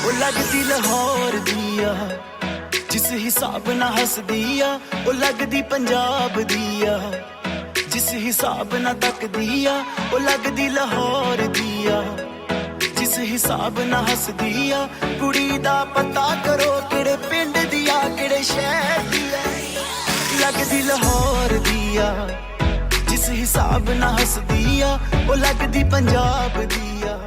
ਉਹ ਲੱਗਦੀ ਲਾਹੌਰ ਦੀ ਆ ਜਿਸ ਹਿਸਾਬ ਨਾਲ ਹੱਸਦੀ ਆ, ਉਹ ਲੱਗਦੀ ਪੰਜਾਬ ਦੀ ਆ ਜਿਸ ਹਿਸਾਬ ਨਾਲ ਤੱਕਦੀ ਆ, ਉਹ ਲੱਗਦੀ ਲਾਹੌਰ ਦੀ ਆ ਜਿਸ ਹਿਸਾਬ ਨਾਲ ਹੱਸਦੀ ਆ। ਕੁੜੀ ਦਾ ਪਤਾ ਕਰੋ ਕਿਹੜੇ ਪਿੰਡ ਦੀ ਆ, ਕਿਹੜੇ ਸ਼ਹਿਰ ਦੀ ਆ, ਲੱਗਦੀ ਲਾਹੌਰ ਦੀ ਆ ਜਿਸ ਹਿਸਾਬ ਨਾਲ ਹੱਸਦੀ ਆ, ਉਹ ਲੱਗਦੀ ਪੰਜਾਬ ਦੀ ਆ।